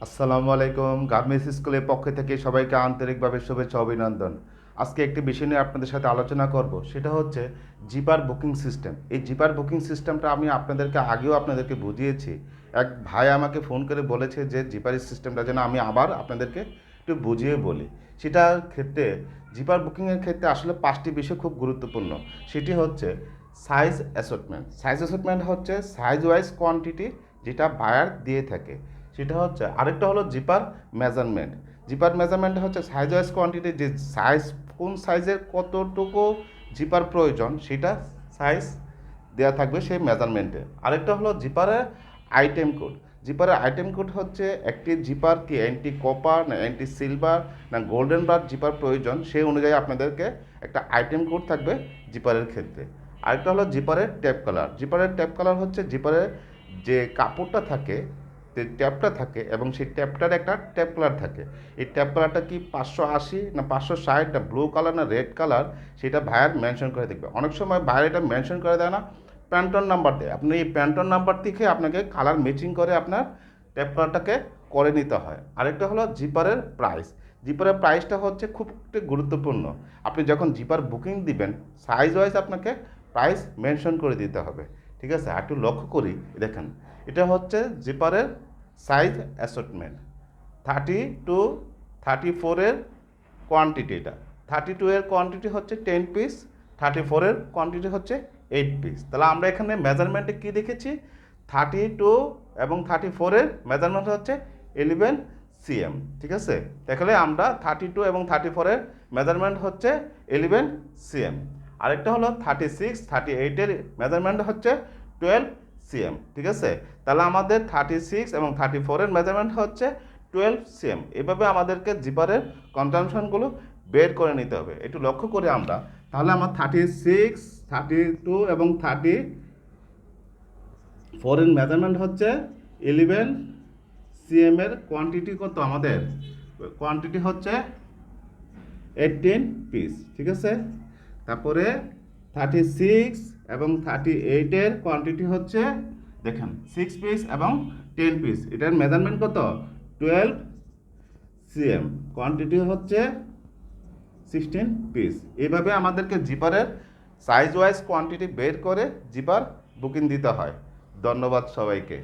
আসসালামু আলাইকুম। গার্মেন্টস স্কুলের পক্ষ থেকে সবাইকে আন্তরিকভাবে শুভেচ্ছা অভিনন্দন। আজকে একটি বিষয় নিয়ে আপনাদের সাথে আলোচনা করব, সেটা হচ্ছে জিপার বুকিং সিস্টেম। এই জিপার বুকিং সিস্টেমটা আমি আপনাদেরকে বুঝিয়েছি। এক ভাই আমাকে ফোন করে বলেছে যে জিপার সিস্টেমটা যেন আমি আবার আপনাদেরকে একটু বুঝিয়ে বলি। সেটার ক্ষেত্রে জিপার বুকিংয়ের ক্ষেত্রে আসলে 5টি বিষয় খুব গুরুত্বপূর্ণ। সেটি হচ্ছে সাইজ অ্যাসর্টমেন্ট। সাইজ অ্যাসর্টমেন্ট হচ্ছে সাইজ ওয়াইজ কোয়ান্টিটি যেটা বায়ার দিয়ে থাকে, সেটা হচ্ছে। আরেকটা হলো জিপার মেজারমেন্ট। জিপার মেজারমেন্ট হচ্ছে সাইজ ওয়াইজ কোয়ান্টিটি, যে সাইজ কোন সাইজের কতটুকু জিপার প্রয়োজন সেটা সাইজ দেওয়া থাকবে সেই মেজারমেন্টে। আরেকটা হলো জিপারের আইটেম কোড। জিপারের আইটেম কোড হচ্ছে একটি জিপার কি অ্যান্টি কপার না অ্যান্টি সিলভার না গোল্ডেন বার জিপার প্রয়োজন, সেই অনুযায়ী আপনাদেরকে একটা আইটেম কোড থাকবে জিপারের ক্ষেত্রে। আরেকটা হলো জিপারের ট্যাপ কালার। জিপারের ট্যাপ কালার হচ্ছে জিপারের যে কাপড়টা থাকে, যে ট্যাপটা থাকে এবং সেই ট্যাপটার একটা ট্যাপ কালার থাকে। এই ট্যাপ কালারটা কি 580 না 560 না ব্লু কালার না রেড কালার, সেটা ভাইয়ার মেনশন করে দেখবে। অনেক সময় ভাইয়ার এটা মেনশন করে দেয় না, প্যান্টন নাম্বার দেয়। আপনি এই প্যান্টন নাম্বার থেকে আপনাকে কালার ম্যাচিং করে আপনার ট্যাপ কালারটাকে করে নিতে হয়। আরেকটা হলো জিপারের প্রাইস। জিপারের প্রাইসটা হচ্ছে খুব একটি গুরুত্বপূর্ণ। আপনি যখন জিপার বুকিং দিবেন সাইজ ওয়াইজ আপনাকে প্রাইস মেনশন করে দিতে হবে, ঠিক আছে? আর একটু লক্ষ্য করি, দেখেন এটা হচ্ছে জিপারের সাইজ অ্যাসর্টমেন্ট। 32-34 কোয়ান্টিটি। এটা 32 কোয়ান্টিটি হচ্ছে 10 পিস, 34 কোয়ান্টিটি হচ্ছে 8 পিস। তাহলে আমরা এখানে মেজারমেন্টে কী দেখেছি? 32 এবং 34 মেজারমেন্ট হচ্ছে 11 সিএম, ঠিক আছে? তাহলে আমরা 32 এবং 34 মেজারমেন্ট হচ্ছে 11 সিএম। আরেকটা হলো 36-38 মেজারমেন্ট হচ্ছে 12 সিএম, ঠিক আছে? তাহলে আমাদের 36 এবং 34 মেজারমেন্ট হচ্ছে 12 সিএম। এভাবে আমাদেরকে জিপারের কনজামশনগুলো বের করে নিতে হবে। একটু লক্ষ্য করি আমরা, তাহলে আমার 36, 32 এবং 34 এর মেজারমেন্ট হচ্ছে 11 সিএম। এর কোয়ান্টিটি কত আমাদের? কোয়ান্টিটি হচ্ছে 18 পিস, ঠিক আছে? তারপরে 36 এবং 38 কোয়ান্টিটি হচ্ছে, দেখেন, 6 পিস এবং 10 পিস। এটার মেজারমেন্ট কত? 12 সিএম। কোয়ান্টিটি হচ্ছে 16 পিস। এইভাবে আমাদেরকে জিপারের সাইজ ওয়াইজ কোয়ান্টিটি বের করে জিপার বুকিং দিতে হয়। ধন্যবাদ সবাইকে।